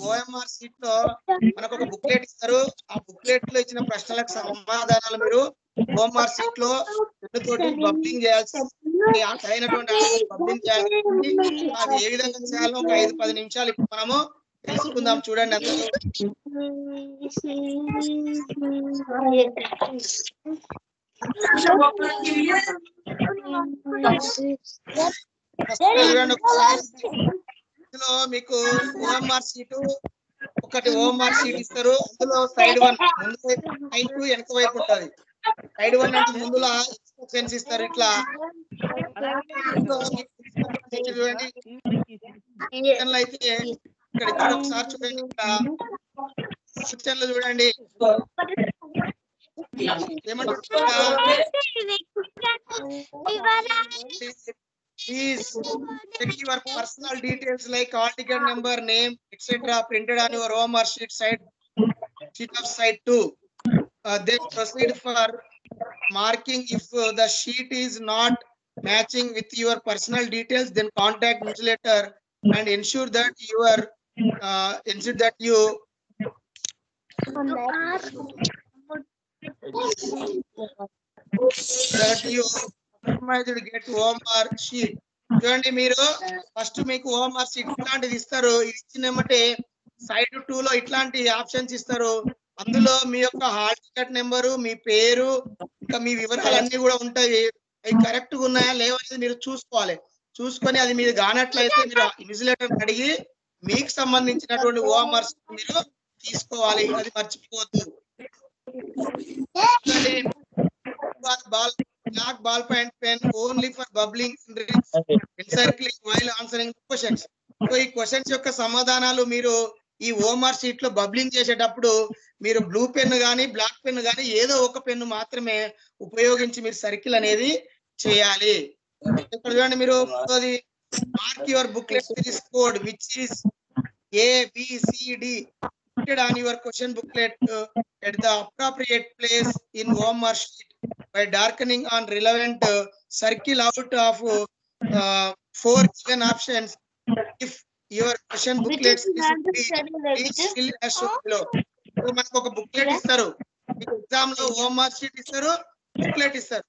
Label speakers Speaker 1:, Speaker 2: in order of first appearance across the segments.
Speaker 1: OMR sheet లో మనకు ఒక బుక్లెట్ ఇస్తారు. ఆ బుక్లెట్ లో ఇచ్చిన ప్రశ్నలకు సమాధానాలు మీరు ఓఎంఆర్ షీట్ లో తోటి బబ్లింగ్ చేయాల్సి సరైనటువంటి బబ్లింగ్ చేయాల్సి. అది ఏ విధంగా చేయాలో ఒక 5-10 నిమిషాలు ఇప్పుడు మనము తెలుసుకుందాం. చూడండి అందరూ. ఇందులో మీకు ఓఎంఆర్ షీట్ ఒకటి ఓఎంఆర్ షీట్ ఇస్తారు. అందులో సైడ్ 1 ముందు వైపు, సైడ్ 2 వెనక వైపు ఉంటది. సైడ్ 1 అంటే ముందులో ఇన్స్ట్రక్షన్స్ ఇస్తారు. ఇట్లా చూడండి అయితే ఇక్కడ ఇచ్చిన ఒకసారి చూడండి. ఇక్కడ పిక్చర్లు చూడండి Please check your personal details like all ticket number, name, etc. printed on your OMR sheet of side 2. Then proceed for marking. If the sheet is not matching with your personal details, then contact newsletter and ensure that you get OMR sheet. చూడండి మీరు first మీకు OMR sheet ఇట్లాంటిది ఇస్తారు. ఇది ఇచ్చినమంటే side 2 లో ఇట్లాంటి options ఇస్తారు. అందులో మీ యొక్క హాల్ టికెట్ నెంబరు, మీ పేరు, ఇంకా మీ వివరాలన్నీ కూడా ఉంటాయి. అవి కరెక్ట్ గా ఉన్నాయా లేవా అనేది మీరు చూసుకోవాలి. చూసుకొని అది మీరు కానట్లయితే మీరు ఇన్విజిలేటర్ అడిగి మీకు సంబంధించినటువంటి ఓఎంఆర్ షీట్ మీరు తీసుకోవాలి. అది మర్చిపోవద్దు. Black ball point pen only for bubbling encircling while answering questions. So ఈ క్వశ్చన్స్ యొక్క సమాధానాలు మీరు ఈ ఓఎంఆర్ షీట్ లో బబ్లింగ్ చేసేటప్పుడు మీరు బ్లూ పెన్ గానీ బ్లాక్ పెన్ గానీ ఏదో ఒక పెన్ను మాత్రమే ఉపయోగించి మీరు సర్కిల్ అనేది చేయాలి. ఇక్కడ చూడండి మీరు mark your booklet series code which is ABCD printed on your question booklet at the appropriate place in OMR sheet by darkening on relevant circle out of 4 given options. If your question booklet is fill as shown below. So మనకు ఒక booklet ఇస్తారు. మీకు exam లో OMR sheet ఇస్తారు, booklet ఇస్తారు.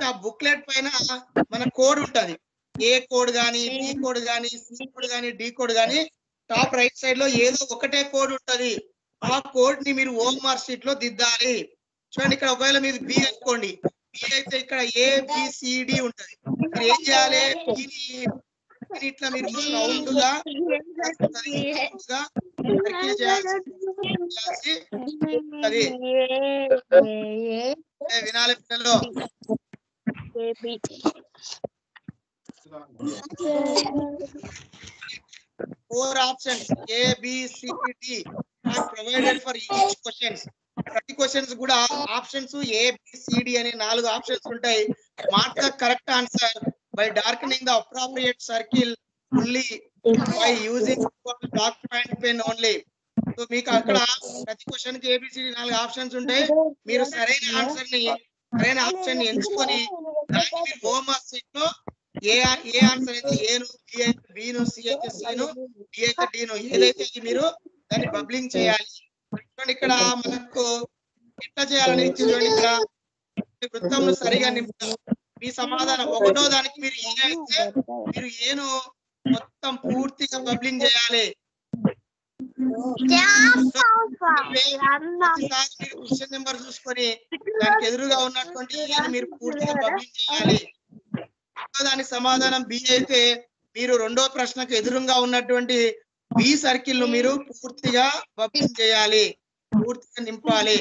Speaker 1: ఆ booklet పైన మన కోడ్ ఉంటది. ఏ కోడ్ గానీ, బి కోడ్ గానీ, సి కోడ్ గానీ, డి కోడ్ గానీ టాప్ రైట్ సైడ్ లో ఏదో ఒకటే కోడ్ ఉంటది. ఆ కోడ్ ని మీరు ఓఎంఆర్ షీట్ లో దిద్దాలి. చూడండి ఇక్కడ ఒకవేళ మీరు బి అనుకోండి, బి అయితే ఇక్కడ ABCD ఉంటది. మీరు ఏం చేయాలి? ఇట్లా మీరు రౌండ్ గా వినాలి పిల్లలు. 4 options ABCD are provided for each questions. ప్రతి క్వశ్చన్స్ కూడా ఆప్షన్స్ ABCD అనే 4 ఆప్షన్స్ ఉంటాయి. Mark the correct answer by darkening the appropriate circle only by using black point pen only. So మీకు అక్కడ ప్రతి క్వశ్చన్ కి ABCD 4 ఆప్షన్స్ ఉంటాయి. మీరు సరైన ఆప్షన్ ని ఎంచుకొని దాన్ని మీరు ఓఎంఆర్ షీట్ లో ఏ ఆన్సర్ అయితే ఏను, బి అయితే బిను, సి అయితే సిను, డి అయితే డిను ఏదైతే మీరు దాన్ని బబ్లింగ్ చేయాలి. చూడండి ఇక్కడ మనకు ఎట్లా చేయాలని చూడండి. ఇక్కడ వృత్తంలో సరిగా నింపుతాం. మీ సమాధానం ఒకటో దానికి మీరు ఏ అయితే మీరు ఏను మొత్తం పూర్తిగా బబ్లింగ్ చేయాలి. క్వశ్చన్ నెంబర్ చూసుకొని దానికి ఎదురుగా ఉన్నటువంటి ఏను మీరు పూర్తిగా బబ్లింగ్ చేయాలి. దానికి సమాధానం బి అయితే మీరు రెండో ప్రశ్నకు ఎదురుగా ఉన్నటువంటి బి సర్కిల్ ను మీరు పూర్తిగా బబ్లింగ్ చేయాలి, పూర్తిగా నింపాలి.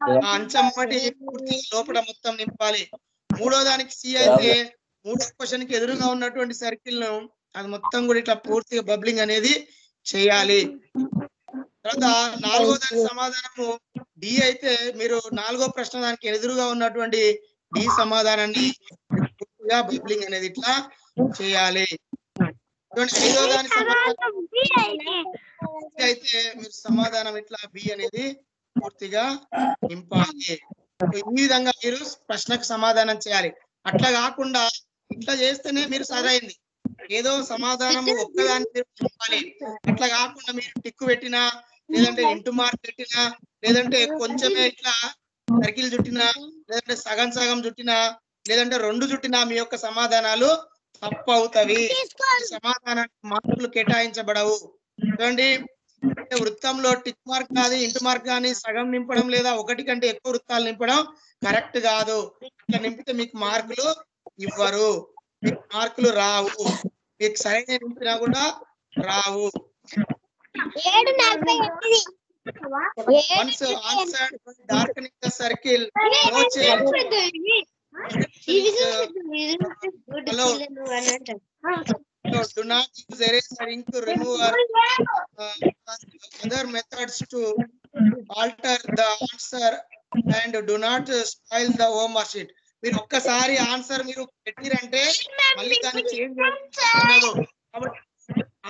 Speaker 1: ఆ అంచెమ్మటి పూర్తిగా లోపల మొత్తం నింపాలి. మూడో దానికి సి అయితే మూడో క్వశ్చన్ కి ఎదురుగా ఉన్నటువంటి సర్కిల్ ను అది మొత్తం కూడా ఇట్లా పూర్తిగా బబ్లింగ్ అనేది చేయాలి. తర్వాత నాలుగో దానికి సమాధానము డి అయితే మీరు నాలుగో ప్రశ్న దానికి ఎదురుగా ఉన్నటువంటి డి సమాధానాన్ని పూర్తిగా బబ్లింగ్ అనేది ఇట్లా చేయాలి. ఐదో దాని సమాధానం అయితే మీరు సమాధానం ఇట్లా బి అనేది పూర్తిగా నింపాలి. ఈ విధంగా మీరు ప్రశ్నకు సమాధానం చేయాలి. అట్లా కాకుండా ఇట్లా చేస్తేనే మీరు సరైంది. ఏదో సమాధానము ఒక్కదాన్ని మీరు చెప్పాలి. అట్లా కాకుండా మీరు టిక్కు పెట్టినా, లేదంటే ఇంటూ మార్క్ పెట్టినా, లేదంటే కొంచెమే ఇట్లా సర్కిల్ చుట్టినా, లేదంటే సగం సగం చుట్టినా, లేదంటే 2 చుట్టినా మీ యొక్క సమాధానాలు తప్పు అవుతవి. సమాధానానికి మార్కులు కేటాయించబడవు. చూడండి, వృత్తంలో టిక్ మార్క్ కాదు, ఇంటూ మార్క్ కానీ సగం నింపడం లేదా ఒకటి కంటే ఎక్కువ వృత్తాలు నింపడం కరెక్ట్ కాదు. ఇట్లా నింపితే మీకు మార్కులు ఇవ్వరు, మీకు మార్కులు రావు. మీకు సరైన నింపినా కూడా రావు. Once answered darkening the circle, no change. So do not use eraser, ink, remover, other methods to alter the answer, and do not spoil the homework sheet. మీరు ఒక్కసారి ఆన్సర్ మీరు పెట్టిరంటే మళ్ళీ దాన్ని చేంజ్ చేయదు. కాబట్టి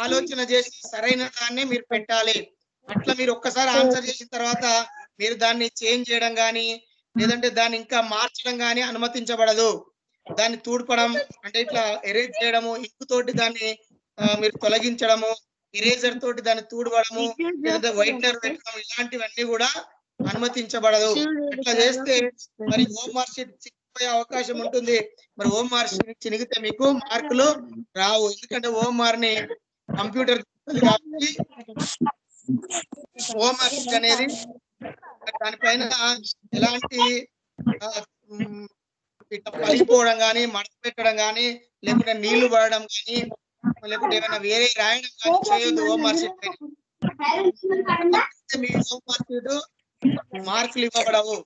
Speaker 1: ఆలోచన చేసి సరైన దాన్ని మీరు పెట్టాలి. అట్లా మీరు ఒక్కసారి ఆన్సర్ చేసిన తర్వాత మీరు దాన్ని చేంజ్ చేయడం కానీ, లేదంటే దాన్ని ఇంకా మార్చడం కానీ అనుమతించబడదు. దాన్ని తూడ్పడం అంటే ఇట్లా ఎరేజ్ చేయడము, ఇంకు తోటి దాన్ని మీరు తొలగించడము, ఎరేజర్ తోటి దాన్ని తూడవడము, లేదా వైట్నర్ పెట్టడం, ఇలాంటివన్నీ కూడా అనుమతించబడదు. అట్లా చేస్తే మరి హోంవర్క్ షీట్ చిక్కిపోయే అవకాశం ఉంటుంది. మరి హోంవర్క్ షీట్ చినిగితే మీకు మార్కులు రావు. ఎందుకంటే హోంవర్క్ ని కంప్యూటర్ కాబట్టి హోంవర్క్ షీట్ అనేది దానిపైన ఎలాంటి ఇట్లా పలిపోవడం కానీ, మడత పెట్టడం కానీ, లేకుంటే నీళ్లు పడడం కానీ, లేకుంటే ఏమైనా వేరే రాయడం కానీ చేయొద్దు. హోంవర్క్ షీట్ పైన మీ హోంవర్క్ షీట్ మార్కులు ఇవ్వబడవు.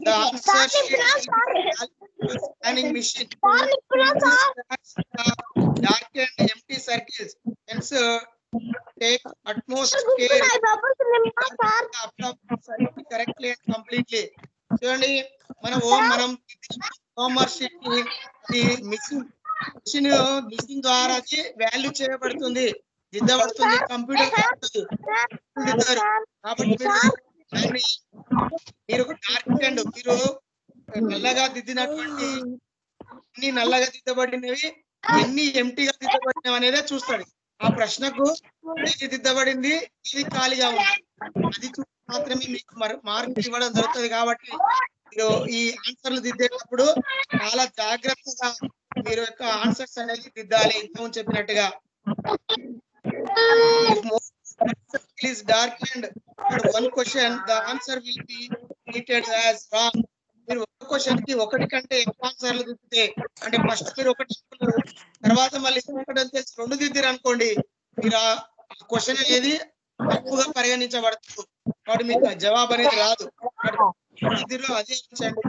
Speaker 1: The answer scanning machine dark and empty circles. Hence, take utmost care correctly and completely. చూడండి, మనం హోంవర్క్ షీట్ కి మిషన్ ద్వారా వాల్యూ చేయబడుతుంది, దిద్దబడుతుంది. కంప్యూటర్ దిద్దారు కాబట్టి మీరు డార్క్ అండ్ మీరు నల్లగా దిద్దినటువంటి ఎన్ని నల్లగా దిద్దబడినవి, ఎన్ని ఎంటీగా దిద్దబడినవి అనేదే చూస్తాడు. ఆ ప్రశ్నకు ఏది దిద్దబడింది, ఇది ఖాళీగా ఉంది, అది చూసి మాత్రమే మీకు మార్కులు ఇవ్వడం జరుగుతుంది. కాబట్టి మీరు ఈ ఆన్సర్లు దిద్దేటప్పుడు చాలా జాగ్రత్తగా మీరు యొక్క ఆన్సర్స్ అనేది దిద్దాలి. ఇంతకు చెప్పినట్టుగా is darkened for one question, the answer will be treated as wrong. మీరు ఒక క్వశ్చన్ కి ఒకటి కంటే ఎక్కువ ఆన్సర్లు దిద్దితే, అంటే ఫస్ట్ మీరు ఒకటి తర్వాత మళ్ళీ ఒకటి తెలిసి 2 దిద్దిరు అనుకోండి, మీరు ఆ క్వశ్చన్ అనేది తప్పుగా పరిగణించబడుతుంది. కాబట్టి మీకు జవాబు అనేది రాదు. దిద్దిలో అదే ఇచ్చండి.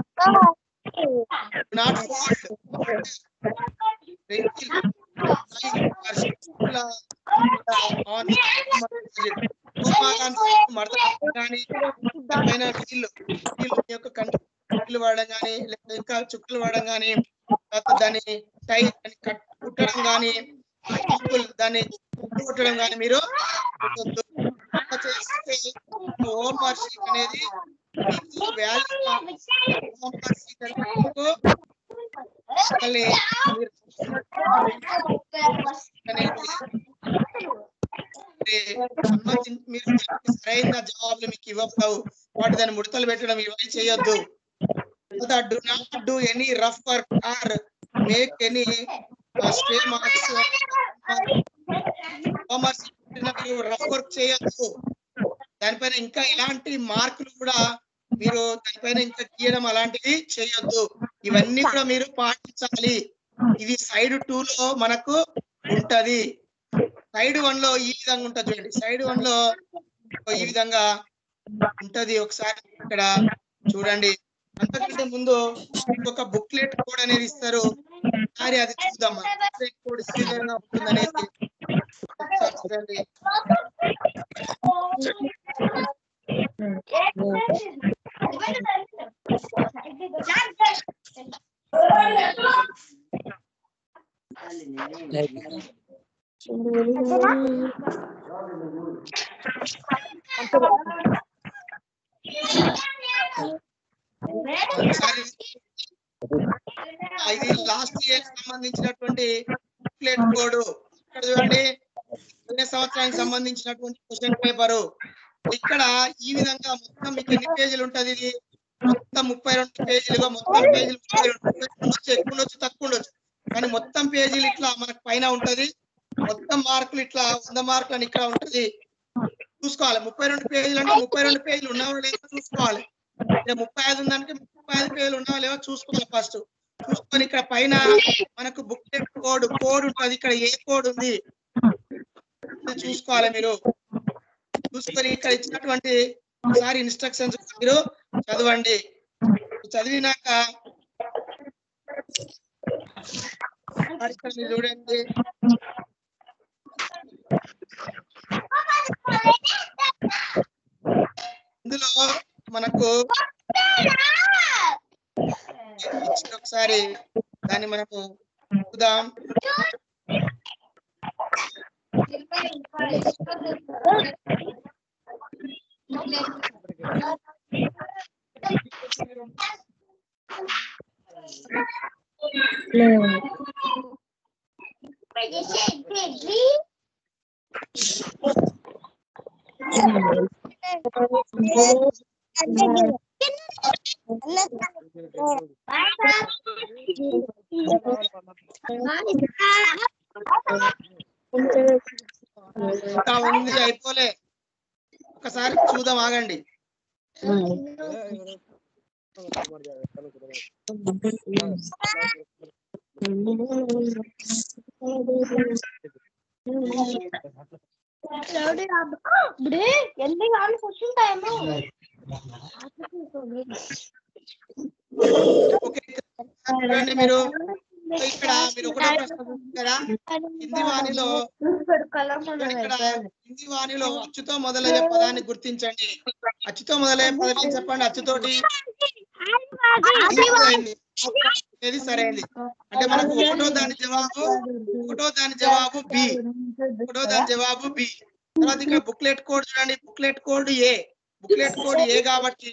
Speaker 1: నాట్ కట్లు వాడడం కానీ, లేదా ఇంకా చుక్కలు వాడడం కానీ, దాన్ని టై కుట్టడం కానీ, దాన్ని కుట్టడం కానీ మీరు చేస్తే హోంవర్క్ షీట్ అనేది మీరు సరైన జవాబులు మీకు ఇవ్వవు. వాటి దాన్ని ముడతలు పెట్టడం ఇవన్నీ చేయొద్దు. Do not do any rough work or make any stray marks. Rough work చేయొద్దు. దానిపైన ఇంకా ఇలాంటి మార్కులు కూడా మీరు దానిపైన ఇంకా గీయడం అలాంటివి చేయొద్దు. ఇవన్నీ కూడా మీరు పాటించాలి. ఇది సైడ్ 2 లో మనకు ఉంటది. సైడ్ 1 లో ఈ విధంగా ఉంటుంది చూడండి. సైడ్ 1 లో ఈ విధంగా ఉంటది. ఒకసారి ఇక్కడ చూడండి. అంతకంటే ముందు ఒక బుక్లెట్ కోడ్ అనేది ఇస్తారు. ఒకసారి అది చూద్దాం. బుక్లెట్ కోడ్ ఈ విధంగా ఉంటుంది అనేది చూడండి. ఇది లాస్ట్ ఇయర్ సంబంధించినటువంటి బుక్లెట్ కోడ్. ఇక్కడ చూడండి సంవత్సరానికి సంబంధించినటువంటి క్వశ్చన్ పేపరు. ఇక్కడ ఈ విధంగా మొత్తం మీకు ఎన్ని పేజీలు ఉంటది? ఇది మొత్తం 32 పేజీలుగా మొత్తం పేజీలు 32 ఎక్కువ ఉండొచ్చు తక్కువ ఉండొచ్చు, కానీ మొత్తం పేజీలు ఇట్లా మనకు పైన ఉంటది. మొత్తం మార్కులు ఇట్లా 100 మార్కులు అని ఇక్కడ ఉంటది. చూసుకోవాలి 32 పేజీలు అంటే 32 పేజీలు ఉన్నావో లేదో చూసుకోవాలి. 35 ఉందంటే 35 పేజీలు ఉన్నావో లేవో చూసుకోవాలి. ఫస్ట్ చూసుకొని ఇక్కడ పైన మనకు బుక్లెట్ కోడ్ ఉంటది. ఇక్కడ ఏ కోడ్ ఉంది చూసుకోవాలి. మీరు చూసుకొని ఇక్కడ ఇచ్చినటువంటి ఒకసారి ఇన్స్ట్రక్షన్స్ మీరు చదవండి. చదివినాక చూడండి ఇందులో మనకు ఒకసారి దాన్ని మనకు చూద్దాం. ఉంది అయిపోలే, ఒకసారి చూద్దాం ఆగండి. మీరు ఇక్కడ మీరు ఒకటే ప్రశ్న కదా, హిందీ వాణిలో ఇక్కడ హిందీ వాణిలో అచ్చుతో మొదలయ్యే పదాన్ని గుర్తించండి. అచ్చుతో మొదలయ్యే పదం చెప్పండి. అచ్చుతోటి ఏది సరైనది అంటే మనకు ఒకటో దాని జవాబు బి. తర్వాత ఇక్కడ బుక్లెట్ కోడ్ చూడండి. బుక్లెట్ కోడ్ ఏ కాబట్టి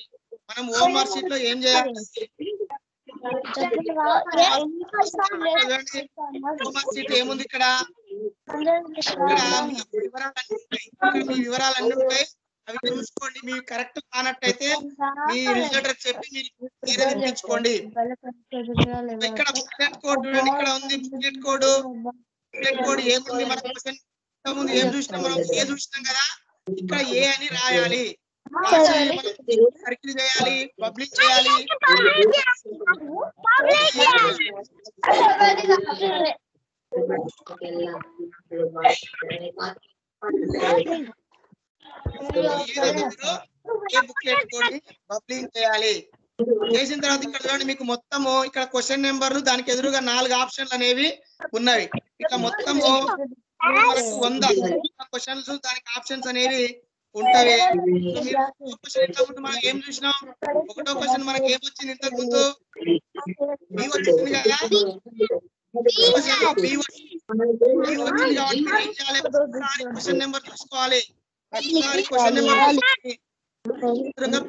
Speaker 1: మనం హోంవర్క్ షీట్ లో ఏం చేయాలి? హోంవర్క్ షీట్ ఏముంది ఇక్కడ? మీ వివరాలన్నీ ఉంటాయి. అవి చూసుకోండి. మీ కరెక్ట్ కానట్టయితే మీ రిజల్టర్ చెప్పి మీరు వేరే తెప్పించుకోండి. ఇక్కడ బుక్లెట్ కోడ్ చూడండి. ఇక్కడ ఉంది బుక్లెట్ కోడ్ ఏముంది? మనం ముందు ఏం చూసినాం? మనం ఏ చూసినాం కదా, ఇక్కడ ఏ అని రాయాలి. సర్కిల్ చేయాలి, పబ్లిక్ చేయాలి. బుక్లెట్ కోడ్ పబ్లిక్ చేయాలి. చేసిన తర్వాత ఇక్కడ చూడండి మీకు మొత్తము ఇక్కడ క్వశ్చన్ నెంబర్లు దానికి ఎదురుగా 4 ఆప్షన్లు అనేవి ఉన్నవి. ఇట్లా మొత్తము 100 క్వశ్చన్స్ దానికి ఆప్షన్స్ అనేవి ఉంటవి. మనం ఏం చూసినాం? ఒకటో క్వశ్చన్ మనకి ఏమొచ్చింది? ఇంతకు ముందు బి వచ్చింది కదా. క్వశ్చన్ నెంబర్ చూసుకోవాలి. ప్రతిసారి క్వశ్చన్ నెంబర్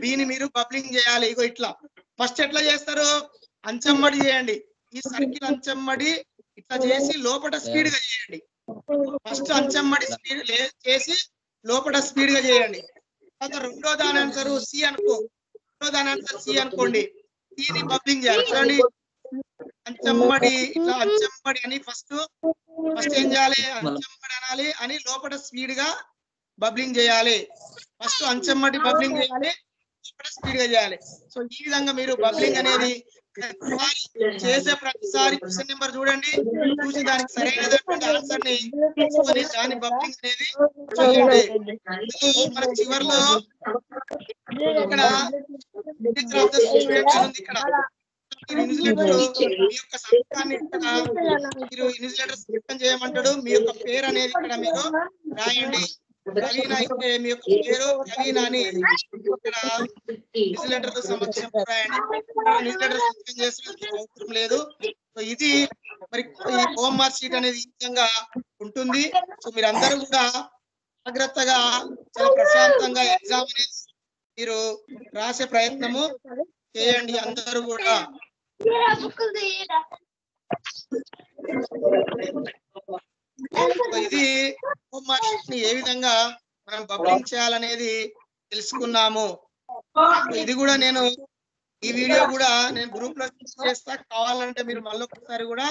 Speaker 1: బిని మీరు బబ్లింగ్ చేయాలి. ఇగో ఇట్లా ఫస్ట్ ఎట్లా చేస్తారు? అంచెమ్మడి చేయండి. ఈ సర్కిల్ అంచెమ్మడి ఇట్లా చేసి లోపల స్పీడ్ గా చేయండి. ఫస్ట్ అంచెమ్మడి స్పీడ్ చేసి లోపల స్పీడ్ గా చేయండి. తర్వాత రెండో దాని ఆన్సర్ సి అనుకోండి. సిని బబ్లింగ్ చేయాలి. చూడండి అంచెమ్మడి ఇట్లా అంచెమ్మడి అని ఫస్ట్ ఏం చేయాలి? అంచెమ్మడి అనాలి అని లోపల స్పీడ్ గా బబ్లింగ్ చేయాలి. ఫస్ట్ అంచెమ్మడి బబ్లింగ్ చేయాలి, లోపల స్పీడ్ గా చేయాలి. సో ఈ విధంగా మీరు బబ్లింగ్ అనేది చేసే ప్రతిసారి క్వశ్చన్ నెంబర్ చూడండి, చూసి దానికి సరైనటువంటి ఆన్సర్ ని తీసుకొని దాని బబ్లింగ్ అనేది చేయండి. మనకు చివరిలో ఇక్కడ మీ యొక్క సంతకాన్ని ఇక్కడ మీరు ఇన్విజిలేటర్ సంతకం చేయమంటాడు. మీ యొక్క పేరు అనేది ఇక్కడ మీరు రాయండి. ప్రవీణ అయితే మీ యొక్క పేరు ప్రవీణ అని ఇక్కడ ఇన్విజిలేటర్ సమక్షం రాయండి. ఇన్విజిలేటర్ సంతకం చేసిన అవసరం లేదు. సో ఇది మరి ఈ హోంవర్క్ షీట్ అనేది ఈ విధంగా ఉంటుంది. సో మీరందరూ కూడా జాగ్రత్తగా చాలా ప్రశాంతంగా ఎగ్జామ్ అనేది మీరు రాసే ప్రయత్నము చేయండి. అందరూ కూడా ఇది OMR sheet ని ఏ విధంగా మనం బబ్లింగ్ చేయాలనేది తెలుసుకున్నాము. ఇది కూడా నేను ఈ వీడియో కూడా నేను గ్రూప్ లో చేస్తా, కావాలంటే మీరు మళ్ళొకసారి కూడా